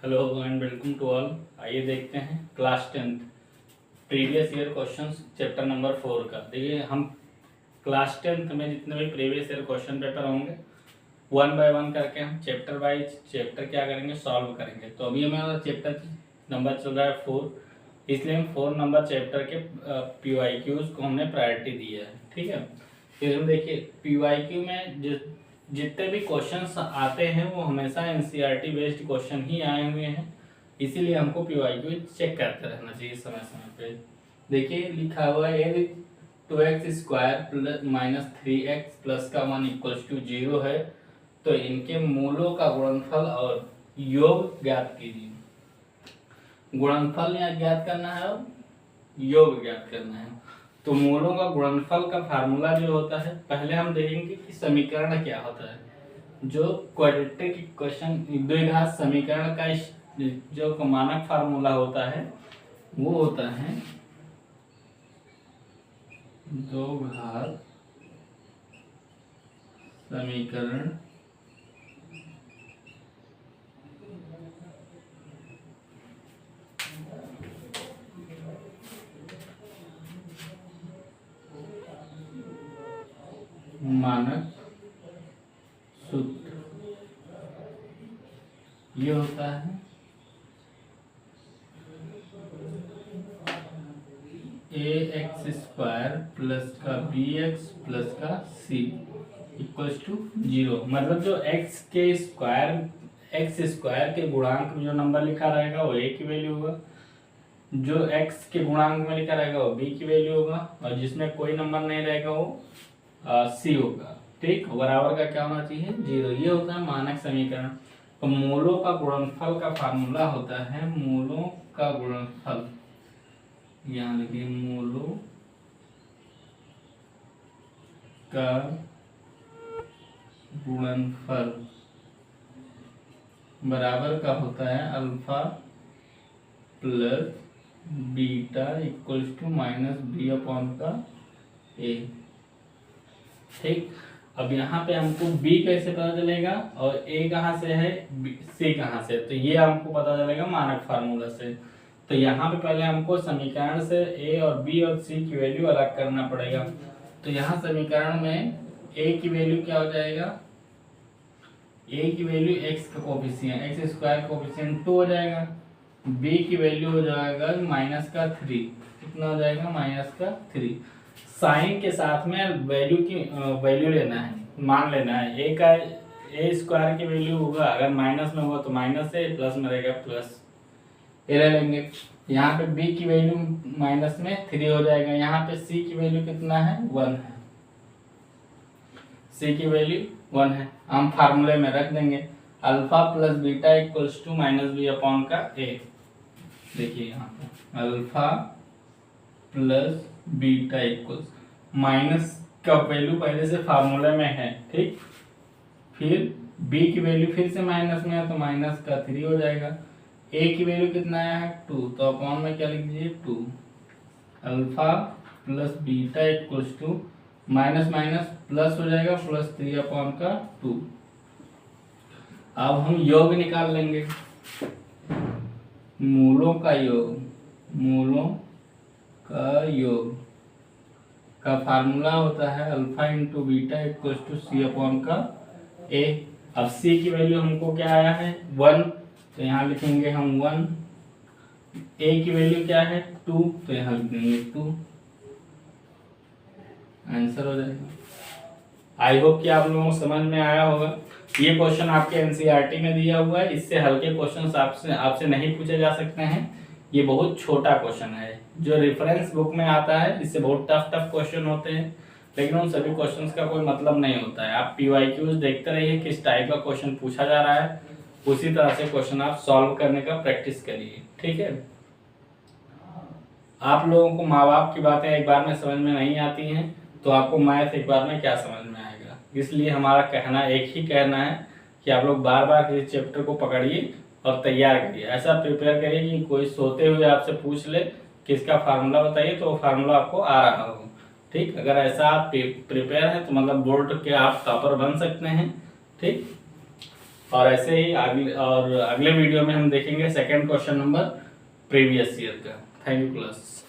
Hello and welcome to all. आइए देखते हैं class 10th previous year questions chapter number 4 का। देखिए हम क्लास 10th में जितने भी प्रीवियस ईयर क्वेश्चन पेपर होंगे वन बाय वन करके हम चैप्टर बाय चैप्टर क्या करेंगे, सॉल्व करेंगे। तो अभी हमारा चैप्टर नंबर चल रहा है 4, इसलिए हम 4 नंबर चैप्टर के PYQs को हमने प्रायोरिटी दी है। ठीक है, फिर हम देखिए PYQ में जितने भी क्वेश्चंस आते हैं वो हमेशा NCERT बेस्ड क्वेश्चन ही आए हुए हैं, इसीलिए हमको PYQ चेक करते रहना चाहिए समय समय पे। देखिए लिखा हुआ है 2x² plus minus 3x plus का 1 इक्वल्स टू 0 है, तो इनके मूलों का गुणनफल और योग ज्ञात कीजिए। गुणनफल या ज्ञात करना है और योग ज्ञात करना है। तो मूलों का गुणनफल का फार्मूला जो होता है, पहले हम देखेंगे कि समीकरण क्या होता है। जो क्वाड्रेटिक इक्वेशन द्विघात समीकरण का जो मानक फार्मूला होता है वो होता है दो घात समीकरण मानक सूत्र। ये होता है ax² प्लस का bx प्लस का c इक्वल्स टू 0। मतलब जो x स्क्वायर के गुणांक में जो नंबर लिखा रहेगा वो a की वैल्यू होगा, जो x के गुणांक में लिखा रहेगा वो b की वैल्यू होगा, और जिसमें कोई नंबर नहीं रहेगा वो c होगा। ठीक, बराबर का क्या होना चाहिए, 0। ये होता है मानक समीकरण। तो मूलों का गुणनफल का फार्मूला होता है मूलों का गुणनफल, यहाँ लिखिए मूलों का गुणनफल बराबर का होता है alpha plus beta equals to minus B upon का ए। ठीक, अब यहाँ पे हमको b कैसे पता चलेगा और a कहाँ से है, c कहाँ से, तो ये हमको पता चलेगा मानक फार्मूला से। तो यहाँ पे पहले हमको समीकरण से a और b और c की वैल्यू अलग करना पड़ेगा। तो यहाँ समीकरण में a की वैल्यू क्या हो जाएगा, a की वैल्यू x का कोफिशिएंट x² कोफिशिएंट 2 हो जाएगा, b की वैल्यू हो जाएगा माइनस का 3, कितना हो जाएगा माइनस का 3। साइन के साथ में वैल्यू लेना है, मान लेना है। a का a² की वैल्यू होगा, अगर माइनस में होगा तो माइनस है, प्लस में रहेगा प्लस, ये ले लेंगे। यहाँ पे b की वैल्यू माइनस में 3 हो जाएगा, यहाँ पे c की वैल्यू कितना है 1 है, c की वैल्यू 1 है। हम फार्मूले में रख देंगे alpha plus beta equals to minus B upon का a। देखिए यहाँ पे alpha plus beta equals, minus का वैल्यू पहले से फार्मूले में है। ठीक, फिर b की वैल्यू फिर से माइनस में है तो माइनस का 3 हो जाएगा, a की वैल्यू कितना आया है 2, तो अपॉन में क्या लिख दीजिए 2। Alpha plus beta equals to minus minus plus हो जाएगा प्लस 3 अपॉन का 2। अब हम योग निकाल लेंगे, मूलों का योग, मूलों का योग का फार्मूला होता है alpha into beta equals to C upon का ए। अब सी की वैल्यू हमको क्या आया है 1, तो यहाँ लिखेंगे हम 1। ए की वैल्यू क्या है 2, तो यहाँ लिखेंगे 2, आंसर हो जाएगा। आई होप कि आप लोगों को समझ में आया होगा। ये क्वेश्चन आपके एनसीईआरटी में दिया हुआ है, इससे हल्के क्वेश्चंस आपसे नहीं पूछे जा सकते हैं। ये बहुत छोटा क्वेश्चन है, जो रेफरेंस बुक में आता है इससे बहुत टफ क्वेश्चन होते हैं, लेकिन उन सभी क्वेश्चंस का कोई मतलब नहीं होता है। आप PYQs देखते रहिए किस टाइप का क्वेश्चन पूछा जा रहा है, उसी तरह से क्वेश्चन आप सॉल्व करने का प्रैक्टिस करिए। ठीक है, आप लोगों को माँ बाप की बातें एक बार में समझ में नहीं आती हैं, तो आपको मैथ एक बार में क्या समझ में आएगा। इसलिए हमारा कहना एक ही कहना है कि आप लोग बार बार किसी चैप्टर को पकड़िए और तैयार करिए। ऐसा प्रिपेयर करिए कि कोई सोते हुए आपसे पूछ ले कि इसका फार्मूला बताइए, तो वो फार्मूला आपको आ रहा हो। ठीक, अगर ऐसा आप प्रिपेयर है तो मतलब बोर्ड के आप टॉपर बन सकते हैं। ठीक, और ऐसे ही अगले वीडियो में हम देखेंगे second question number previous year का। Thank you class.